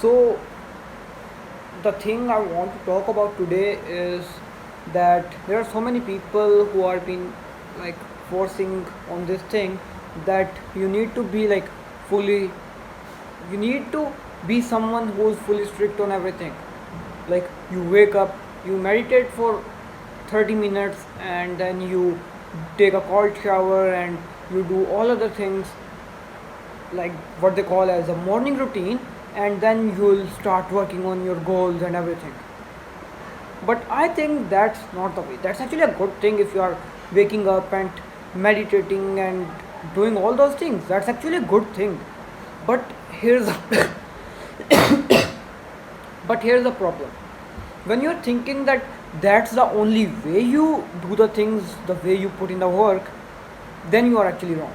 So, the thing I want to talk about today is that there are so many people who are been like forcing on this thing that you need to be like fully, you need to be someone who's fully strict on everything. Like you wake up, you meditate for 30 minutes, and then you take a cold shower and you do all other things like what they call as a morning routine, and then you'll start working on your goals and everything. But I think that's not the way. That's actually a good thing if you are waking up and meditating and doing all those things. That's actually a good thing. But here's but here's the problem. When you're thinking that that's the only way you do the things, the way you put in the work, then you are actually wrong.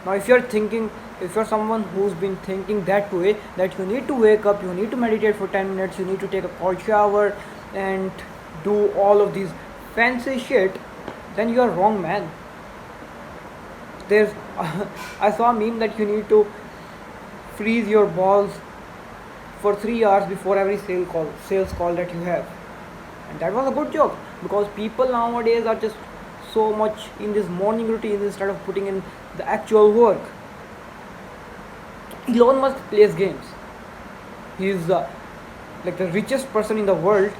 Now, if you're someone who's been thinking that way, that you need to wake up, you need to meditate for 10 minutes, you need to take a cold shower and do all of these fancy shit, then you are wrong, man. There's, I saw a meme that you need to freeze your balls for 3 hours before every sales call that you have, and that was a good joke because people nowadays are just so much in this morning routine instead of putting in the actual work. Elon Musk plays games. He's like the richest person in the world.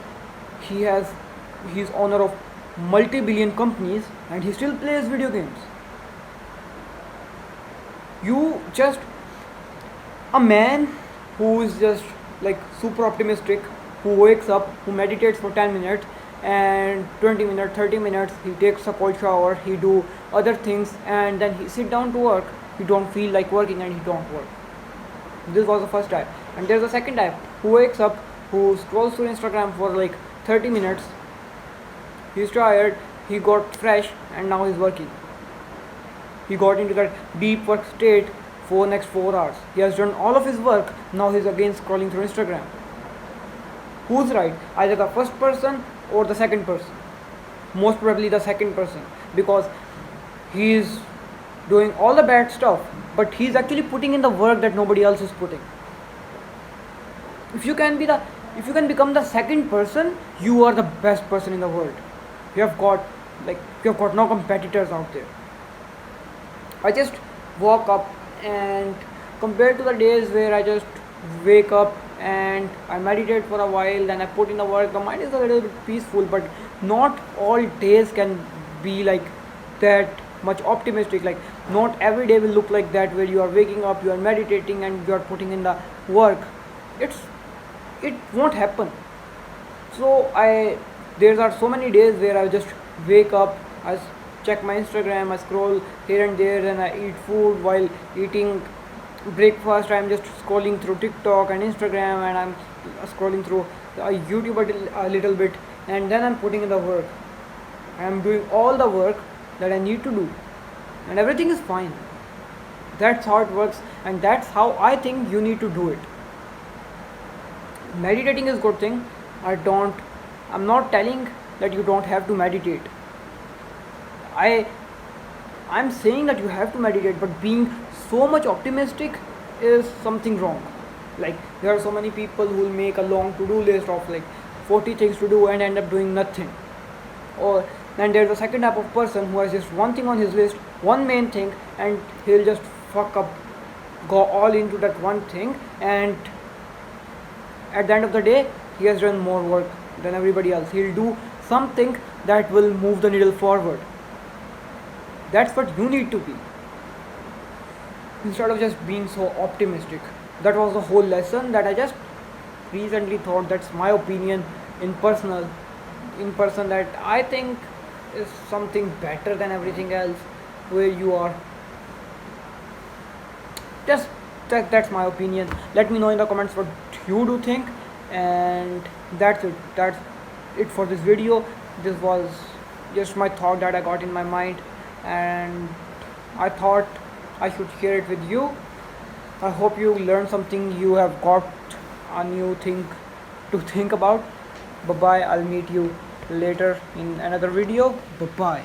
He's owner of multi-billion companies, and he still plays video games. You just a man who is just like super optimistic, who wakes up, who meditates for 10 minutes, and 20 minutes, 30 minutes he takes a cold shower, he do other things, and then he sit down to work. He don't feel like working and he don't work. This was the first type. And there's a second type who wakes up, who scrolls through Instagram for like 30 minutes. He's tired, he got fresh, and now he's working. He got into that deep work state for next 4 hours. He has done all of his work, now he's again scrolling through Instagram. Who's right? Either the first person or the second person. Most probably the second person, because he's doing all the bad stuff, but he's actually putting in the work that nobody else is putting. If you can be the if you can become the second person, you are the best person in the world. You have got no competitors out there. I just woke up, and compared to the days where I just wake up and I meditate for a while, then I put in the work, the mind is a little bit peaceful, but not all days can be like that much optimistic. Like not every day will look like that where you are waking up, you are meditating, and you are putting in the work. It's it won't happen. So I there are so many days where I just wake up, check my Instagram, I scroll here and there, and I eat food while eating breakfast. I'm just scrolling through TikTok and Instagram, and I'm scrolling through YouTube a little bit, and then I'm putting in the work. I'm doing all the work that I need to do, and everything is fine. That's how it works, and that's how I think you need to do it. Meditating is good thing. I'm not telling that you don't have to meditate. I I'm saying that you have to meditate, but being so much optimistic is something wrong. Like there are so many people who will make a long to-do list of like 40 things to do and end up doing nothing. Or then there's a second type of person who has just one thing on his list, one main thing, and he'll just fuck up, go all into that one thing, and at the end of the day, he has done more work than everybody else. He'll do something that will move the needle forward. That's what you need to be, instead of just being so optimistic. That was the whole lesson that I just recently thought. That's my opinion in person, that I think is something better than everything else where you are. Just that's my opinion. Let me know in the comments what you do think, and that's it for this video. This was just my thought that I got in my mind, and I thought I should share it with you. I hope you learned something, you have got a new thing to think about. Bye bye, I'll meet you later in another video. Bye bye.